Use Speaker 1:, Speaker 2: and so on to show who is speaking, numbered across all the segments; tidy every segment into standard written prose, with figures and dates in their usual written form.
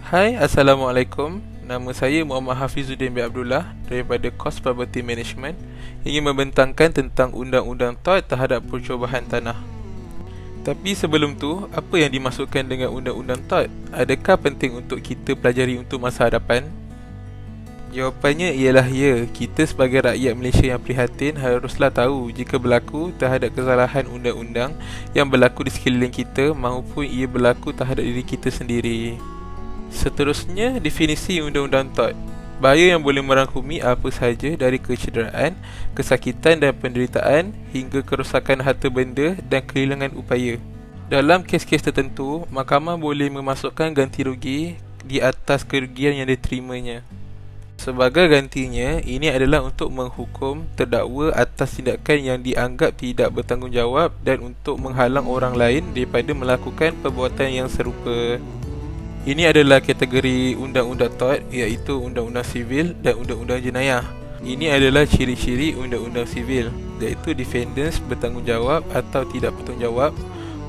Speaker 1: Hai, Assalamualaikum. Nama saya Muhammad Hafizuddin bin Abdullah daripada Cost Property Management, ingin membentangkan tentang Undang-Undang TOT terhadap percubaan tanah. Tapi sebelum tu, apa yang dimasukkan dengan Undang-Undang TOT? Adakah penting untuk kita pelajari untuk masa hadapan? Jawapannya ialah ya. Kita sebagai rakyat Malaysia yang prihatin haruslah tahu jika berlaku terhadap kesalahan undang-undang yang berlaku di sekeliling kita maupun ia berlaku terhadap diri kita sendiri. Seterusnya, definisi Undang-Undang TOT. Bahaya yang boleh merangkumi apa sahaja dari kecederaan, kesakitan dan penderitaan hingga kerosakan harta benda dan kehilangan upaya. Dalam kes-kes tertentu, mahkamah boleh memasukkan ganti rugi di atas kerugian yang diterimanya. Sebagai gantinya, ini adalah untuk menghukum terdakwa atas tindakan yang dianggap tidak bertanggungjawab dan untuk menghalang orang lain daripada melakukan perbuatan yang serupa. Ini adalah kategori Undang-Undang TOT, iaitu Undang-Undang Sivil dan Undang-Undang Jenayah. Ini adalah ciri-ciri Undang-Undang Sivil, iaitu defendants bertanggungjawab atau tidak bertanggungjawab,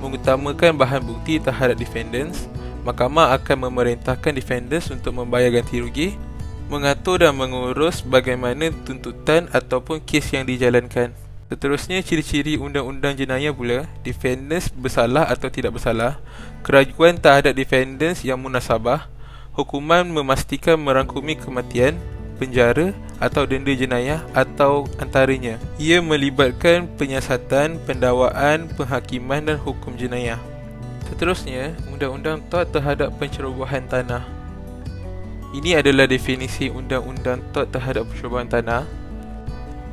Speaker 1: mengutamakan bahan bukti terhadap defendants. Mahkamah akan memerintahkan defendants untuk membayar ganti rugi, mengatur dan mengurus bagaimana tuntutan ataupun kes yang dijalankan. Seterusnya, ciri-ciri Undang-Undang Jenayah pula. Defendants bersalah atau tidak bersalah, keraguan terhadap defendants yang munasabah, hukuman memastikan merangkumi kematian, penjara atau denda jenayah atau antaranya. Ia melibatkan penyiasatan, pendakwaan, penghakiman dan hukum jenayah. Seterusnya, Undang-Undang TOT terhadap pencerobohan tanah. Ini adalah definisi Undang-Undang TOT terhadap pencerobohan tanah.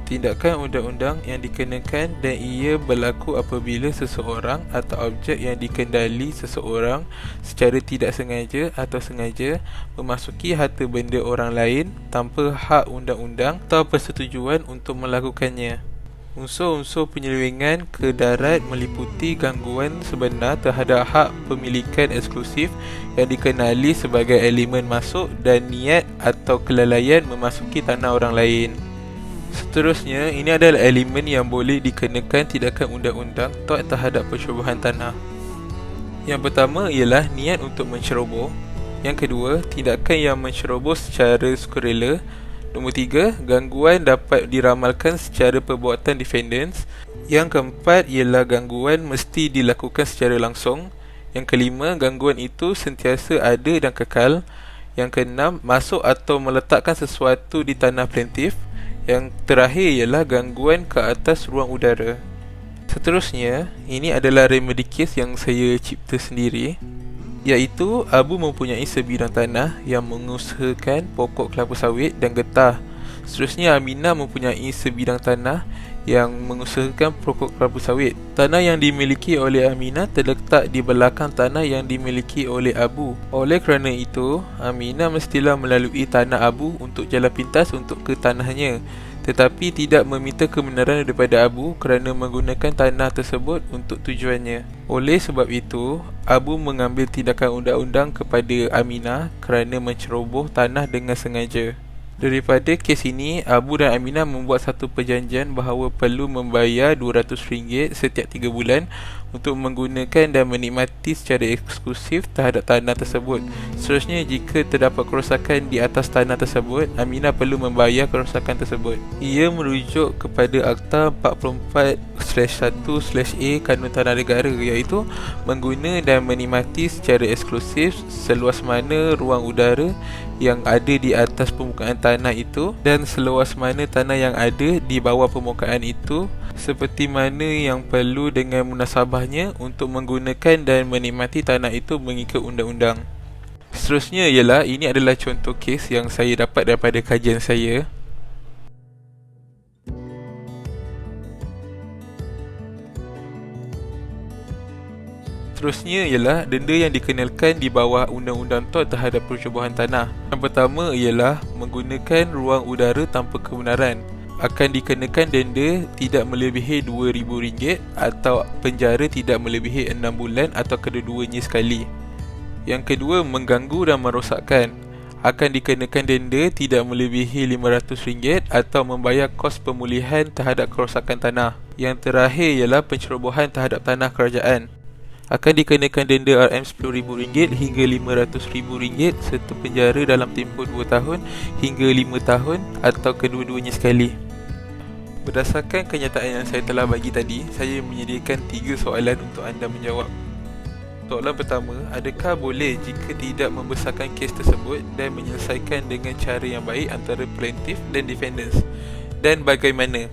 Speaker 1: Tindakan undang-undang yang dikenakan dan ia berlaku apabila seseorang atau objek yang dikendali seseorang secara tidak sengaja atau sengaja memasuki harta benda orang lain tanpa hak undang-undang atau persetujuan untuk melakukannya. Unsur-unsur penyelewengan ke darat meliputi gangguan sebenar terhadap hak pemilikan eksklusif yang dikenali sebagai elemen masuk dan niat atau kelalaian memasuki tanah orang lain. Seterusnya, ini adalah elemen yang boleh dikenakan tindakan undang-undang TOT terhadap pencerobohan tanah. Yang pertama ialah niat untuk menceroboh. Yang kedua, tindakan yang menceroboh secara sukarela. Nombor tiga, gangguan dapat diramalkan secara perbuatan defendants. Yang keempat ialah gangguan mesti dilakukan secara langsung. Yang kelima, gangguan itu sentiasa ada dan kekal. Yang keenam, masuk atau meletakkan sesuatu di tanah plaintiff. Yang terakhir ialah gangguan ke atas ruang udara. Seterusnya, ini adalah remedy case yang saya cipta sendiri, iaitu Abu mempunyai sebidang tanah yang mengusahakan pokok kelapa sawit dan getah. Seterusnya, Aminah mempunyai sebidang tanah yang mengusahakan pokok kelapa sawit. Tanah yang dimiliki oleh Aminah terletak di belakang tanah yang dimiliki oleh Abu. Oleh kerana itu, Aminah mestilah melalui tanah Abu untuk jalan pintas untuk ke tanahnya, tetapi tidak meminta kebenaran daripada Abu kerana menggunakan tanah tersebut untuk tujuannya. Oleh sebab itu, Abu mengambil tindakan undang-undang kepada Aminah kerana menceroboh tanah dengan sengaja. Daripada kes ini, Abu dan Aminah membuat satu perjanjian bahawa perlu membayar RM200 setiap 3 bulan untuk menggunakan dan menikmati secara eksklusif terhadap tanah tersebut. Seterusnya, jika terdapat kerosakan di atas tanah tersebut, Aminah perlu membayar kerosakan tersebut. Ia merujuk kepada Akta 44/1/A Kanun Tanah Negara, iaitu mengguna dan menikmati secara eksklusif seluas mana ruang udara yang ada di atas permukaan tanah itu dan seluas mana tanah yang ada di bawah permukaan itu, seperti mana yang perlu dengan munasabahnya untuk menggunakan dan menikmati tanah itu mengikut undang-undang. Seterusnya ialah, ini adalah contoh kes yang saya dapat daripada kajian saya. Seterusnya ialah denda yang dikenalkan di bawah Undang-Undang TOT terhadap percubaan tanah. Yang pertama ialah menggunakan ruang udara tanpa kebenaran. Akan dikenakan denda tidak melebihi RM2,000 atau penjara tidak melebihi 6 bulan atau kedua-duanya sekali. Yang kedua, mengganggu dan merosakkan. Akan dikenakan denda tidak melebihi RM500 atau membayar kos pemulihan terhadap kerosakan tanah. Yang terakhir ialah pencerobohan terhadap tanah kerajaan. akan dikenakan denda RM10,000 hingga RM500,000 serta penjara dalam tempoh 2 tahun hingga 5 tahun atau kedua-duanya sekali. Berdasarkan kenyataan yang saya telah bagi tadi, saya menyediakan 3 soalan untuk anda menjawab. Soalan pertama, adakah boleh jika tidak membesarkan kes tersebut dan menyelesaikan dengan cara yang baik antara plaintiff dan defendants, dan bagaimana?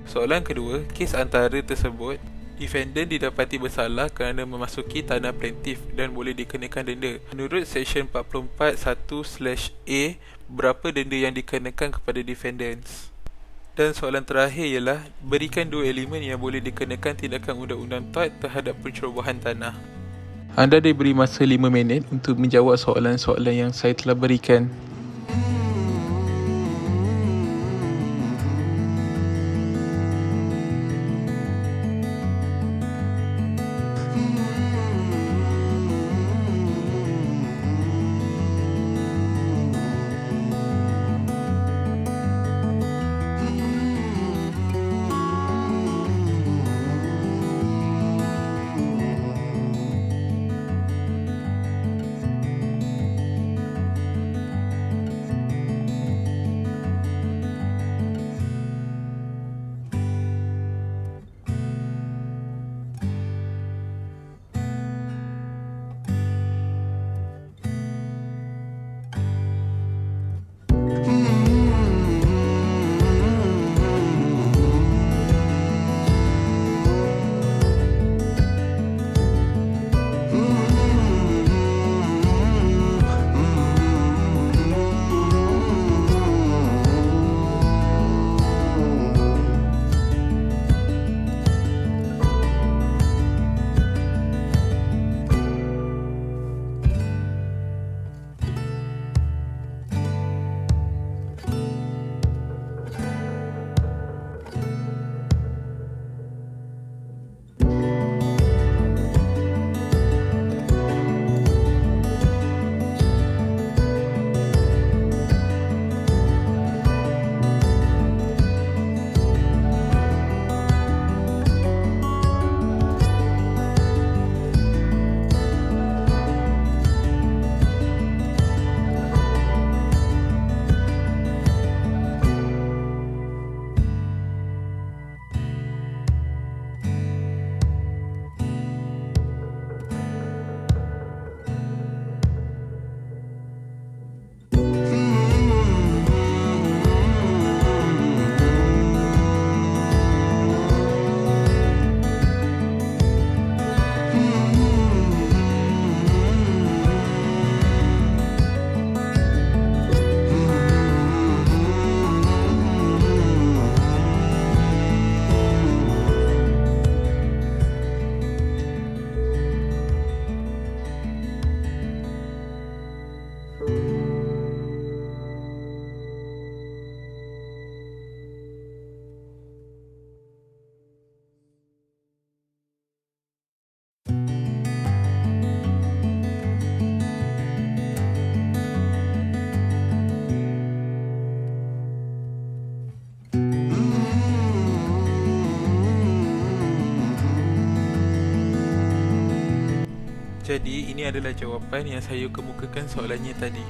Speaker 1: Soalan kedua, kes antara tersebut, defendant didapati bersalah kerana memasuki tanah plaintiff dan boleh dikenakan denda. Menurut Seksyen 44(1)(a), berapa denda yang dikenakan kepada defendants? Dan soalan terakhir ialah, berikan 2 elemen yang boleh dikenakan tindakan undang-undang TOT terhadap pencerobohan tanah. Anda diberi masa 5 minit untuk menjawab soalan-soalan yang saya telah berikan. Jadi, ini adalah jawapan yang saya kemukakan soalannya tadi.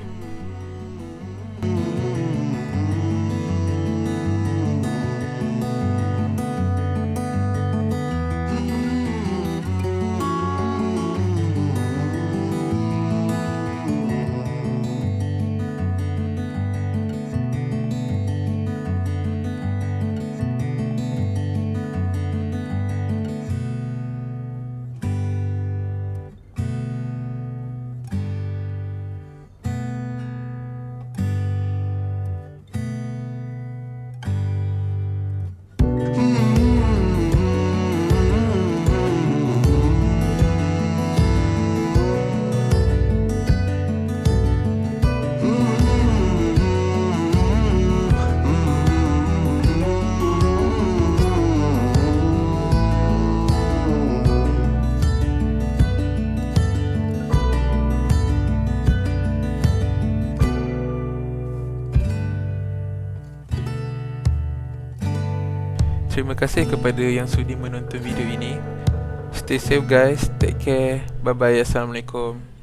Speaker 1: Terima kasih kepada yang sudi menonton video ini. Stay safe guys. Take care. Bye bye. Assalamualaikum.